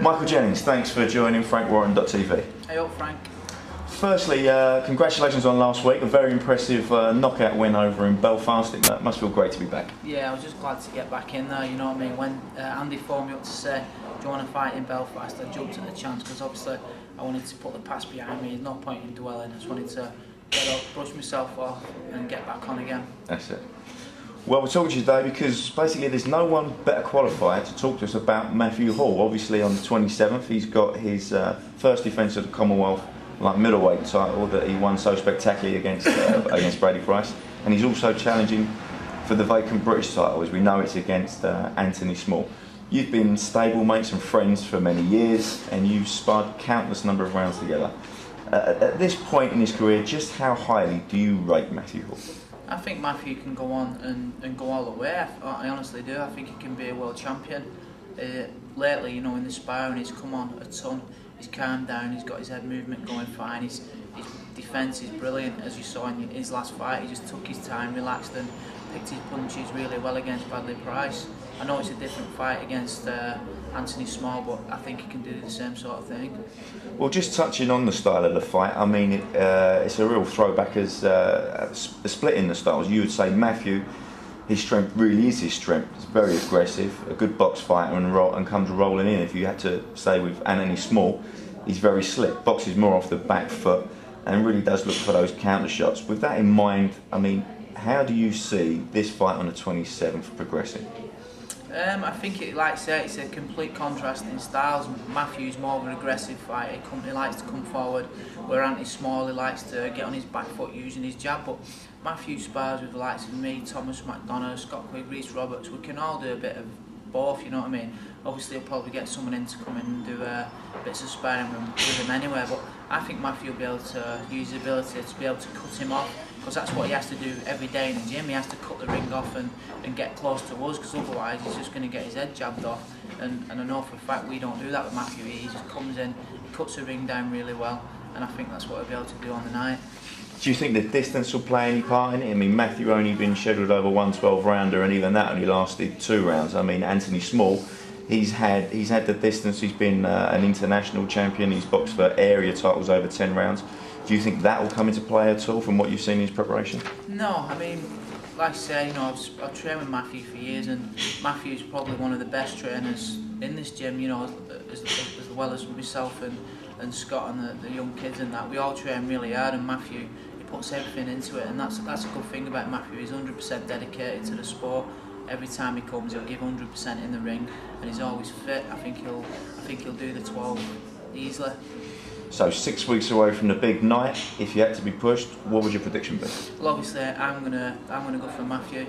Michael Jennings, thanks for joining FrankWarren.tv. Hey up, Frank. Firstly, congratulations on last week. A very impressive knockout win over in Belfast. It must feel great to be back. Yeah, I was just glad to get back in there, you know what I mean. When Andy phoned me up to say, do you want to fight in Belfast, I jumped at the chance because obviously I wanted to put the past behind me. There's no point in dwelling. I just wanted to get up, brush myself off and get back on again. That's it. Well, we're talking to you today because basically there's no one better qualified to talk to us about Matthew Hall. Obviously on the 27th he's got his first defence of the Commonwealth middleweight title that he won so spectacularly against Brady Price, and he's also challenging for the vacant British title, as we know it's against Anthony Small. You've been stable mates and friends for many years and you've sparred countless number of rounds together. At this point in his career, just how highly do you rate Matthew Hall? I think Matthew can go on and go all the way. I honestly do. I think he can be a world champion. Lately, you know, in the sparring, he's come on a ton. He's calmed down. He's got his head movement going fine. His defence is brilliant, as you saw in his last fight. He just took his time, relaxed, and picked his punches really well against Bradley Price. I know it's a different fight against Anthony Small, but I think he can do the same sort of thing. Well, just touching on the style of the fight, I mean, it's a real throwback as a split in the styles. You would say Matthew, his strength really is his strength. He's very aggressive, a good box fighter, and comes rolling in. If you had to say with Anthony Small, he's very slick, boxes more off the back foot, and really does look for those counter shots. With that in mind, I mean, how do you see this fight on the 27th progressing? I think, like I say, it's a complete contrast in styles. Matthew's more of an aggressive fighter. He likes to come forward, where Anthony Small, he likes to get on his back foot using his jab. But Matthew spars with the likes of me, Thomas McDonough, Scott Quigg, Reece Roberts. We can all do a bit of both, you know what I mean? Obviously, he'll probably get someone in to come in and do bits of sparring with him anyway. But I think Matthew will be able to use his ability to be able to cut him off, because that's what he has to do every day in the gym. He has to cut the ring off and get close to us, because otherwise he's just going to get his head jabbed off. And I know for a fact we don't do that with Matthew. He just comes in, he cuts the ring down really well, and I think that's what he'll be able to do on the night. Do you think the distance will play any part in it? I mean, Matthew only been scheduled over 112 rounder, and even that only lasted 2 rounds. I mean, Anthony Small, he's had the distance. He's been an international champion. He's boxed for area titles over 10 rounds. Do you think that will come into play at all from what you've seen in his preparation? No, I mean, like I say, you know, I've trained with Matthew for years, and Matthew's probably one of the best trainers in this gym, you know, as well as myself and Scott and the young kids and that. We all train really hard, and Matthew, he puts everything into it, and that's a good thing about Matthew. He's 100% dedicated to the sport. Every time he comes, he'll give 100% in the ring, and he's always fit. I think he'll do the 12 easily. So 6 weeks away from the big night, if you had to be pushed, what would your prediction be? Well, obviously I'm gonna go for Matthew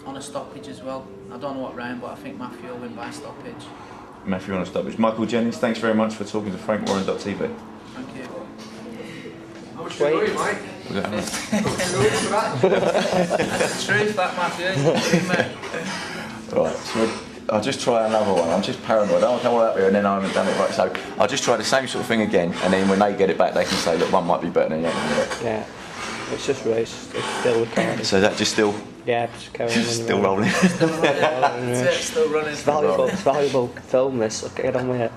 on a stoppage as well. I don't know what round, but I think Matthew will win by stoppage. Matthew on a stoppage. Michael Jennings, thanks very much for talking to FrankWarren.tv. Thank you. How much do you know, Mike? That's the truth, that Matthew. Right, so I'll just try another one. I'm just paranoid. I don't want that bit and then I haven't done it right. So I'll just try the same sort of thing again, and then when they get it back, they can say, look, one might be better than the other. Yeah, it's just race. It's still recording. So is that just still? Yeah, just carrying on. Still rolling. Still running. It's valuable film this. So get on with it.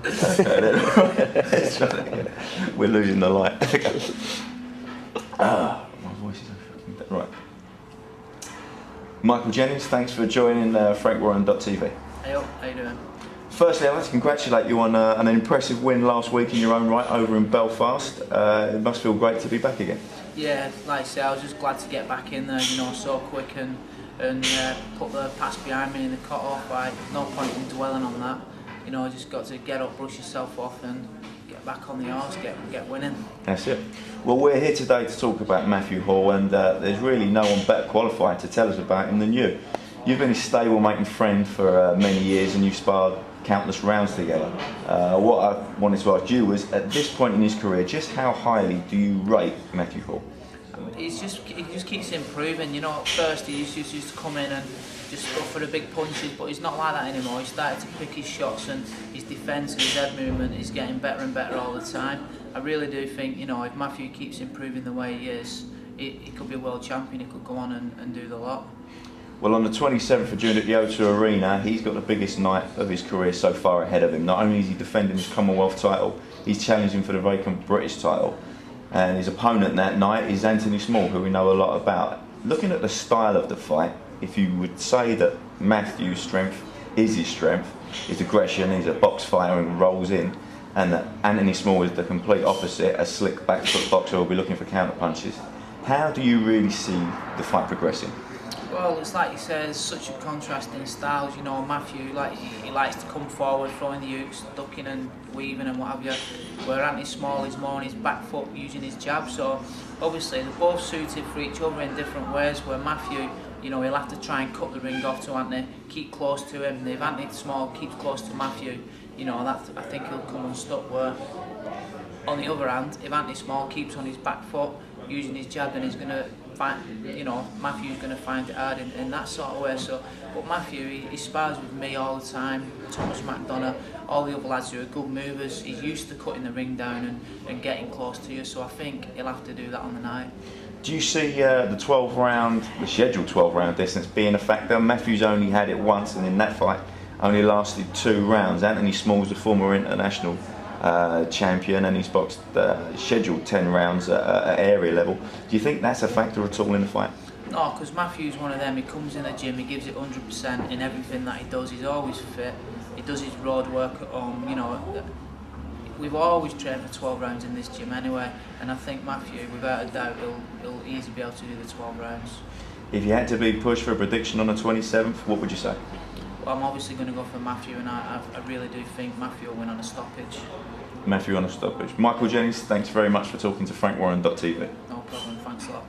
We're losing the light. My voice is fucking dead. Right. Michael Jennings, thanks for joining FrankWarren.tv. Hey up, how you doing? Firstly, I'd like to congratulate you on an impressive win last week in your own right over in Belfast. It must feel great to be back again. Yeah, like I say, I was just glad to get back in there, you know, so quick and put the past behind me in the cut-off fight. No point in dwelling on that. You know, just got to get up, brush yourself off and get back on the horse, get winning. That's it. Well, we're here today to talk about Matthew Hall, and there's really no one better qualified to tell us about him than you. You've been his stablemate and friend for many years, and you've sparred countless rounds together. What I wanted to ask you was, at this point in his career, just how highly do you rate Matthew Hall? He just keeps improving. You know, at first he used to come in and just go for the big punches, but he's not like that anymore. He started to pick his shots, and his defence and his head movement is getting better and better all the time. I really do think, you know, if Matthew keeps improving the way he is, he could be a world champion. He could go on and do the lot. Well, on the 27th of June at the O2 Arena, he's got the biggest night of his career so far ahead of him. Not only is he defending his Commonwealth title, he's challenging for the vacant British title. And his opponent that night is Anthony Small, who we know a lot about. Looking at the style of the fight, if you would say that Matthew's strength is his strength, his aggression, he's a box fighter and rolls in, and that Anthony Small is the complete opposite, a slick back foot boxer who will be looking for counter punches. How do you really see the fight progressing? Well, it's like you said, there's such a contrast in styles. You know, Matthew, he likes to come forward, throwing the hooks, ducking and weaving and what have you. Where Anthony Small is more on his back foot, using his jab. So obviously they're both suited for each other in different ways. Where Matthew, you know, he'll have to try and cut the ring off to Anthony, keep close to him. And if Anthony Small keeps close to Matthew, you know, that I think he'll come unstuck. Where on the other hand, if Anthony Small keeps on his back foot, using his jab, then he's going to find, you know, Matthew's going to find it hard in that sort of way. So, but Matthew, he spars with me all the time, Thomas McDonough, all the other lads who are good movers. He's used to cutting the ring down and getting close to you, so I think he'll have to do that on the night. Do you see the scheduled 12 round distance being a factor? Matthew's only had it once, and in that fight only lasted 2 rounds. Anthony Small's the former international champion, and he's boxed scheduled 10 rounds at area level. Do you think that's a factor at all in the fight? No, because Matthew's one of them. He comes in the gym, he gives it 100% in everything that he does. He's always fit. He does his road work at home. You know, we've always trained for 12 rounds in this gym anyway, and I think Matthew, without a doubt, he'll easily be able to do the 12 rounds. If you had to be pushed for a prediction on the 27th, what would you say? Well, I'm obviously going to go for Matthew, and I really do think Matthew will win on a stoppage. Matthew on a stoppage. Michael Jennings, thanks very much for talking to FrankWarren.tv. No problem, thanks a lot.